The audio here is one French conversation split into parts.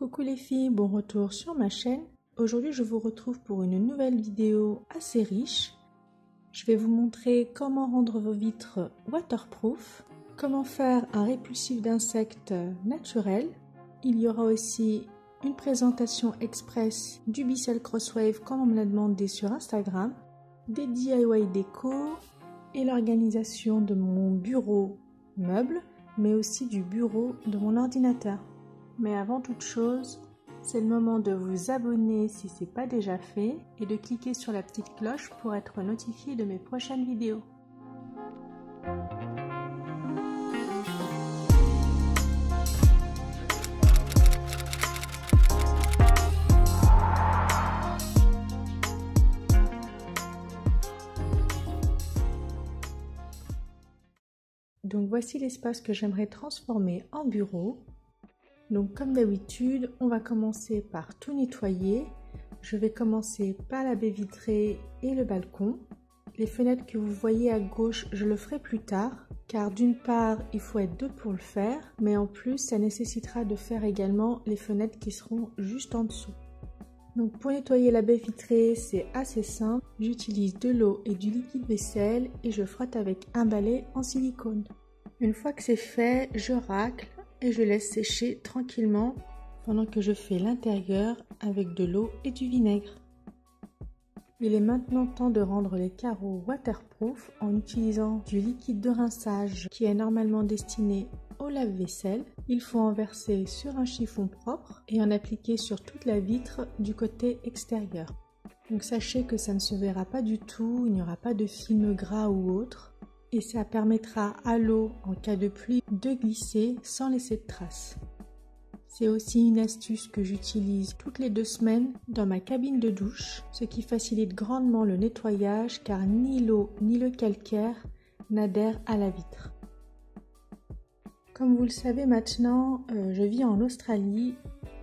Coucou les filles, bon retour sur ma chaîne. Aujourd'hui je vous retrouve pour une nouvelle vidéo assez riche. Je vais vous montrer comment rendre vos vitres waterproof, comment faire un répulsif d'insectes naturel. Il y aura aussi une présentation express du Bicel Crosswave comme on me l'a demandé sur Instagram, des DIY déco et l'organisation de mon bureau meuble, mais aussi du bureau de mon ordinateur. Mais avant toute chose, c'est le moment de vous abonner si ce n'est pas déjà fait et de cliquer sur la petite cloche pour être notifié de mes prochaines vidéos. Donc voici l'espace que j'aimerais transformer en bureau. Donc comme d'habitude, on va commencer par tout nettoyer. Je vais commencer par la baie vitrée et le balcon. Les fenêtres que vous voyez à gauche, je le ferai plus tard, car d'une part, il faut être deux pour le faire, mais en plus, ça nécessitera de faire également les fenêtres qui seront juste en dessous. Donc pour nettoyer la baie vitrée, c'est assez simple. J'utilise de l'eau et du liquide vaisselle et je frotte avec un balai en silicone. Une fois que c'est fait, je racle et je laisse sécher tranquillement pendant que je fais l'intérieur avec de l'eau et du vinaigre. Il est maintenant temps de rendre les carreaux waterproof en utilisant du liquide de rinçage qui est normalement destiné au lave-vaisselle. Il faut en verser sur un chiffon propre et en appliquer sur toute la vitre du côté extérieur. Donc sachez que ça ne se verra pas du tout, il n'y aura pas de film gras ou autre. Et ça permettra à l'eau, en cas de pluie, de glisser sans laisser de traces. C'est aussi une astuce que j'utilise toutes les 2 semaines dans ma cabine de douche, ce qui facilite grandement le nettoyage car ni l'eau ni le calcaire n'adhèrent à la vitre. Comme vous le savez maintenant, je vis en Australie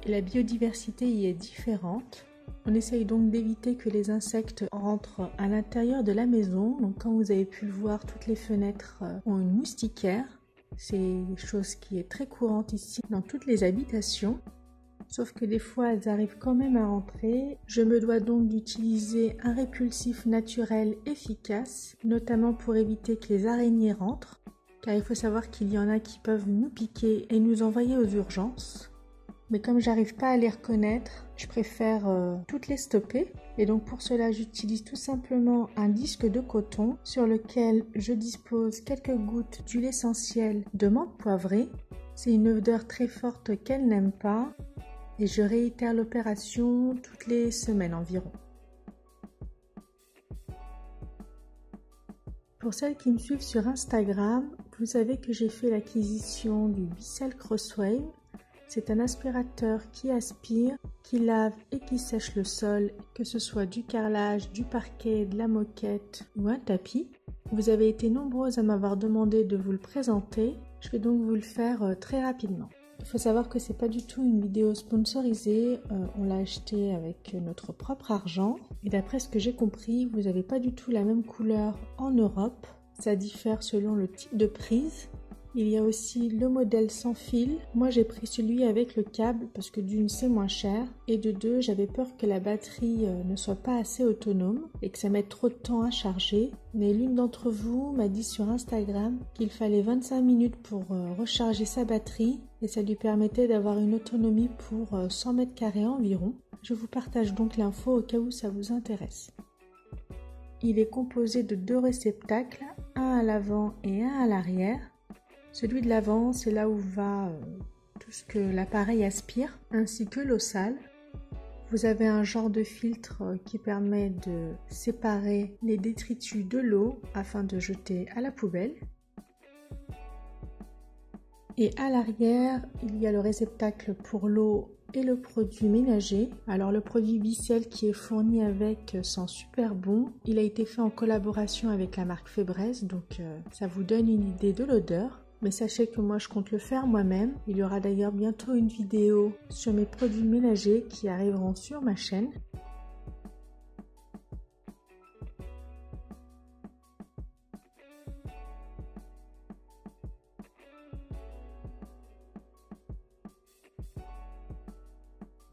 et la biodiversité y est différente. On essaye donc d'éviter que les insectes rentrent à l'intérieur de la maison. Donc comme vous avez pu le voir, toutes les fenêtres ont une moustiquaire. C'est une chose qui est très courante ici dans toutes les habitations. Sauf que des fois, elles arrivent quand même à rentrer. Je me dois donc d'utiliser un répulsif naturel efficace, notamment pour éviter que les araignées rentrent. Car il faut savoir qu'il y en a qui peuvent nous piquer et nous envoyer aux urgences. Mais comme j'arrive pas à les reconnaître, je préfère toutes les stopper. Et donc pour cela, j'utilise tout simplement un disque de coton sur lequel je dispose quelques gouttes d'huile essentielle de menthe poivrée. C'est une odeur très forte qu'elle n'aime pas. Et je réitère l'opération toutes les semaines environ. Pour celles qui me suivent sur Instagram, vous savez que j'ai fait l'acquisition du Bicel Crosswave. C'est un aspirateur qui aspire, qui lave et qui sèche le sol, que ce soit du carrelage, du parquet, de la moquette ou un tapis. Vous avez été nombreuses à m'avoir demandé de vous le présenter. Je vais donc vous le faire très rapidement. Il faut savoir que c'est pas du tout une vidéo sponsorisée. On l'a acheté avec notre propre argent. Et d'après ce que j'ai compris, vous n'avez pas du tout la même couleur en Europe. Ça diffère selon le type de prise. Il y a aussi le modèle sans fil. Moi j'ai pris celui avec le câble parce que d'une c'est moins cher et de deux j'avais peur que la batterie ne soit pas assez autonome et que ça mette trop de temps à charger. Mais l'une d'entre vous m'a dit sur Instagram qu'il fallait 25 minutes pour recharger sa batterie et ça lui permettait d'avoir une autonomie pour 100 mètres carrés environ. Je vous partage donc l'info au cas où ça vous intéresse. Il est composé de 2 réceptacles, un à l'avant et un à l'arrière. Celui de l'avant, c'est là où va tout ce que l'appareil aspire, ainsi que l'eau sale. Vous avez un genre de filtre qui permet de séparer les détritus de l'eau afin de jeter à la poubelle. Et à l'arrière, il y a le réceptacle pour l'eau et le produit ménager. Alors le produit Bicel qui est fourni avec sent super bon. Il a été fait en collaboration avec la marque Febreze, donc ça vous donne une idée de l'odeur. Mais sachez que moi je compte le faire moi-même. Il y aura d'ailleurs bientôt une vidéo sur mes produits ménagers qui arriveront sur ma chaîne.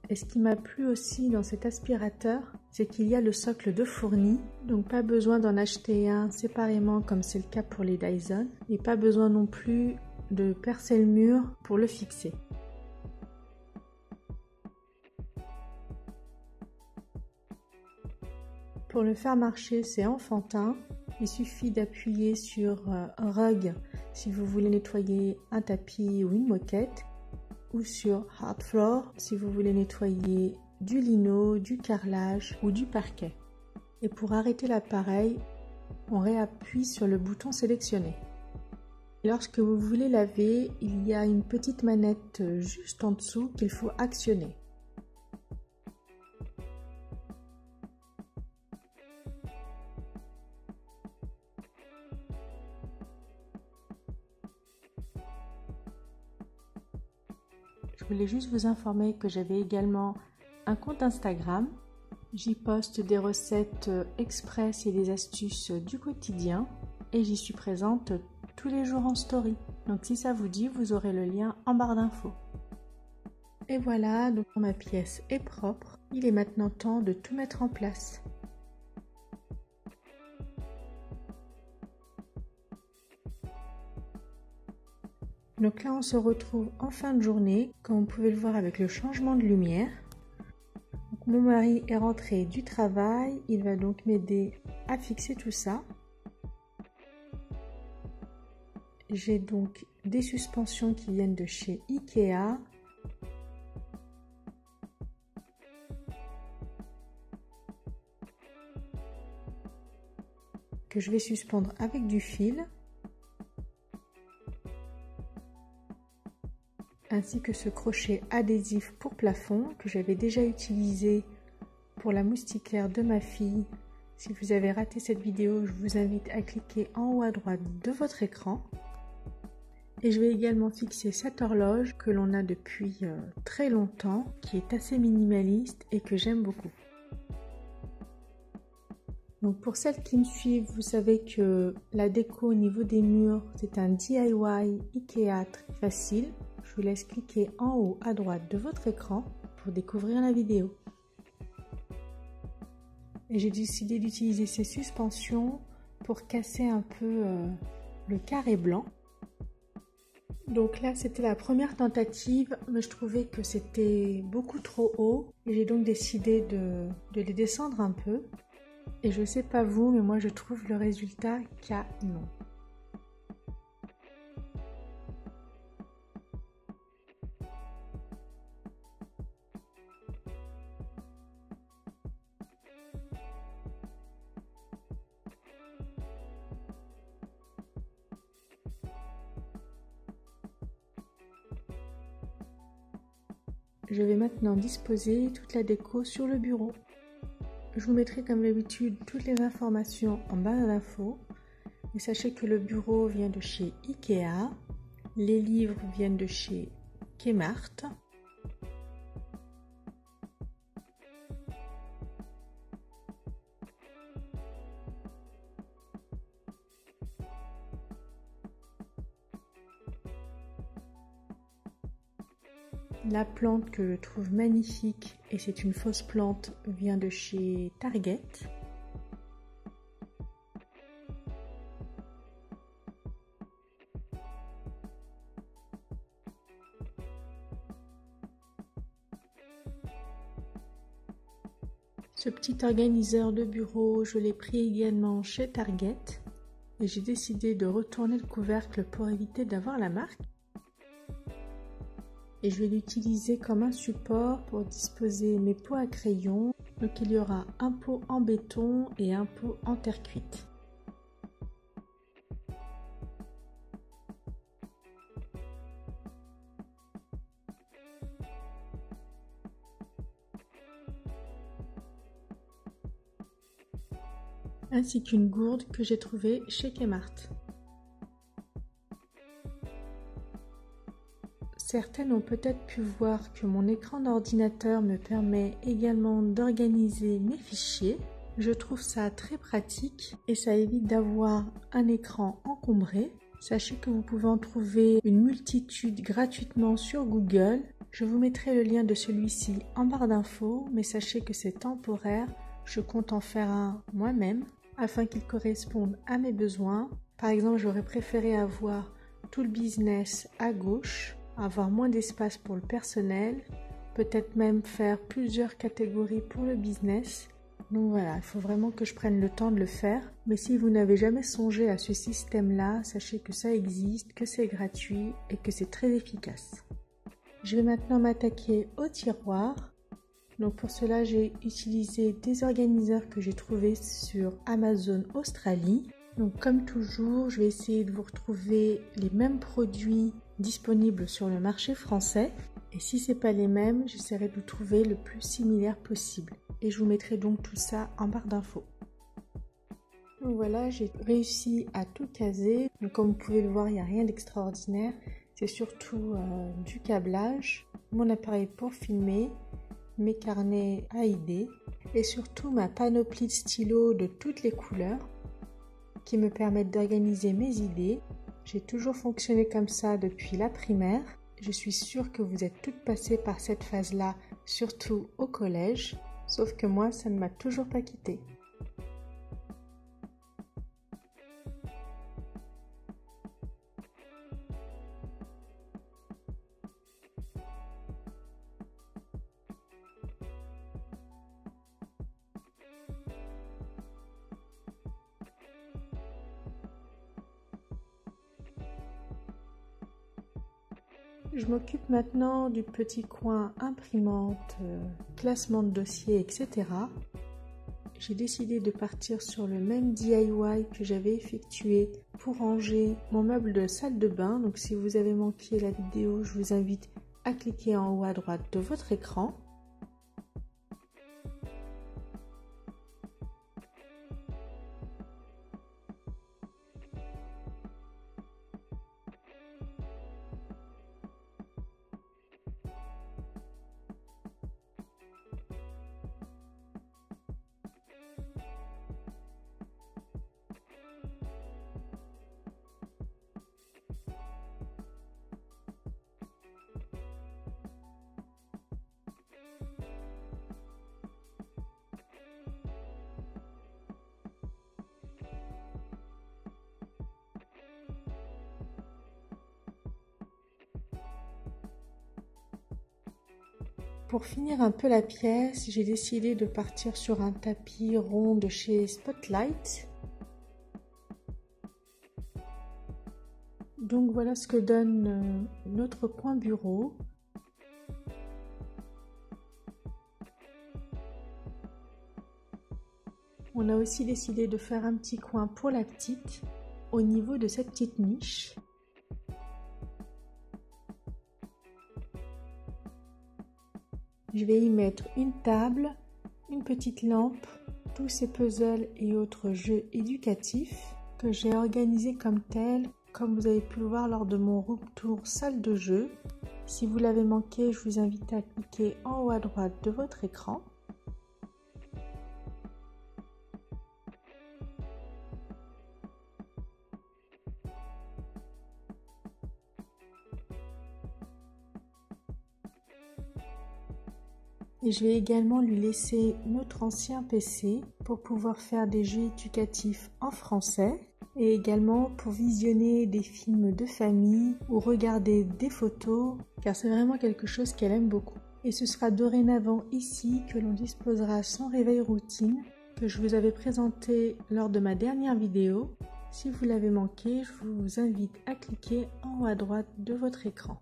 Et ce qui m'a plu aussi dans cet aspirateur, c'est qu'il y a le socle de fourni, donc pas besoin d'en acheter un séparément comme c'est le cas pour les Dyson, et pas besoin non plus de percer le mur pour le fixer. Pour le faire marcher, c'est enfantin. Il suffit d'appuyer sur un rug si vous voulez nettoyer un tapis ou une moquette, ou sur hard floor si vous voulez nettoyer du lino, du carrelage ou du parquet. Et pour arrêter l'appareil, on réappuie sur le bouton sélectionné. Et lorsque vous voulez laver, il y a une petite manette juste en dessous qu'il faut actionner. Je voulais juste vous informer que j'avais également un compte Instagram. J'y poste des recettes express et des astuces du quotidien et j'y suis présente tous les jours en story. Donc si ça vous dit, vous aurez le lien en barre d'infos. Et voilà, donc ma pièce est propre. Il est maintenant temps de tout mettre en place. Donc là, on se retrouve en fin de journée, comme vous pouvez le voir avec le changement de lumière. Donc, mon mari est rentré du travail, il va donc m'aider à fixer tout ça. J'ai donc des suspensions qui viennent de chez Ikea. Que je vais suspendre avec du fil. Ainsi que ce crochet adhésif pour plafond que j'avais déjà utilisé pour la moustiquaire de ma fille. Si vous avez raté cette vidéo, je vous invite à cliquer en haut à droite de votre écran. Et je vais également fixer cette horloge que l'on a depuis très longtemps, qui est assez minimaliste et que j'aime beaucoup. Donc pour celles qui me suivent, vous savez que la déco au niveau des murs, c'est un DIY Ikea très facile. Je vous laisse cliquer en haut à droite de votre écran pour découvrir la vidéo. Et j'ai décidé d'utiliser ces suspensions pour casser un peu le carré blanc. Donc là, c'était la première tentative, mais je trouvais que c'était beaucoup trop haut. Et j'ai donc décidé de les descendre un peu. Et je sais pas vous, mais moi je trouve le résultat canon. Je vais maintenant disposer toute la déco sur le bureau. Je vous mettrai comme d'habitude toutes les informations en barre d'infos. Et sachez que le bureau vient de chez Ikea. Les livres viennent de chez Kmart. La plante que je trouve magnifique, et c'est une fausse plante, vient de chez Target. Ce petit organiseur de bureau, je l'ai pris également chez Target. Et j'ai décidé de retourner le couvercle pour éviter d'avoir la marque. Et je vais l'utiliser comme un support pour disposer mes pots à crayon. Donc il y aura un pot en béton et un pot en terre cuite. Ainsi qu'une gourde que j'ai trouvée chez Kmart. Certaines ont peut-être pu voir que mon écran d'ordinateur me permet également d'organiser mes fichiers. Je trouve ça très pratique et ça évite d'avoir un écran encombré. Sachez que vous pouvez en trouver une multitude gratuitement sur Google. Je vous mettrai le lien de celui-ci en barre d'infos, mais sachez que c'est temporaire. Je compte en faire un moi-même afin qu'il corresponde à mes besoins. Par exemple, j'aurais préféré avoir tout le business à gauche, avoir moins d'espace pour le personnel, peut-être même faire plusieurs catégories pour le business. Donc voilà, il faut vraiment que je prenne le temps de le faire. Mais si vous n'avez jamais songé à ce système-là, sachez que ça existe, que c'est gratuit et que c'est très efficace. Je vais maintenant m'attaquer au tiroir. Donc pour cela, j'ai utilisé des organiseurs que j'ai trouvés sur Amazon Australie. Donc comme toujours, je vais essayer de vous retrouver les mêmes produits disponibles sur le marché français. Et si ce n'est pas les mêmes, j'essaierai de vous trouver le plus similaire possible. Et je vous mettrai donc tout ça en barre d'infos. Donc voilà, j'ai réussi à tout caser. Donc comme vous pouvez le voir, il n'y a rien d'extraordinaire. C'est surtout du câblage, mon appareil pour filmer, mes carnets à idées et surtout ma panoplie de stylos de toutes les couleurs qui me permettent d'organiser mes idées. J'ai toujours fonctionné comme ça depuis la primaire. Je suis sûre que vous êtes toutes passées par cette phase-là, surtout au collège, sauf que moi, ça ne m'a toujours pas quittée. Je m'occupe maintenant du petit coin imprimante, classement de dossiers, etc. J'ai décidé de partir sur le même DIY que j'avais effectué pour ranger mon meuble de salle de bain. Donc si vous avez manqué la vidéo, je vous invite à cliquer en haut à droite de votre écran. Pour finir un peu la pièce, j'ai décidé de partir sur un tapis rond de chez Spotlight. Donc voilà ce que donne notre coin bureau. On a aussi décidé de faire un petit coin pour la petite au niveau de cette petite niche. Je vais y mettre une table, une petite lampe, tous ces puzzles et autres jeux éducatifs que j'ai organisés comme tels, comme vous avez pu le voir lors de mon room tour salle de jeu. Si vous l'avez manqué, je vous invite à cliquer en haut à droite de votre écran. Et je vais également lui laisser notre ancien PC pour pouvoir faire des jeux éducatifs en français et également pour visionner des films de famille ou regarder des photos car c'est vraiment quelque chose qu'elle aime beaucoup. Et ce sera dorénavant ici que l'on disposera son réveil routine que je vous avais présenté lors de ma dernière vidéo. Si vous l'avez manqué, je vous invite à cliquer en haut à droite de votre écran.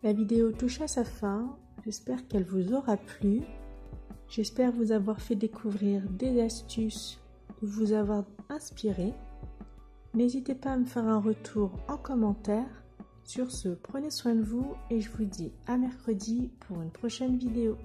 La vidéo touche à sa fin, j'espère qu'elle vous aura plu. J'espère vous avoir fait découvrir des astuces ou vous avoir inspiré. N'hésitez pas à me faire un retour en commentaire. Sur ce, prenez soin de vous et je vous dis à mercredi pour une prochaine vidéo.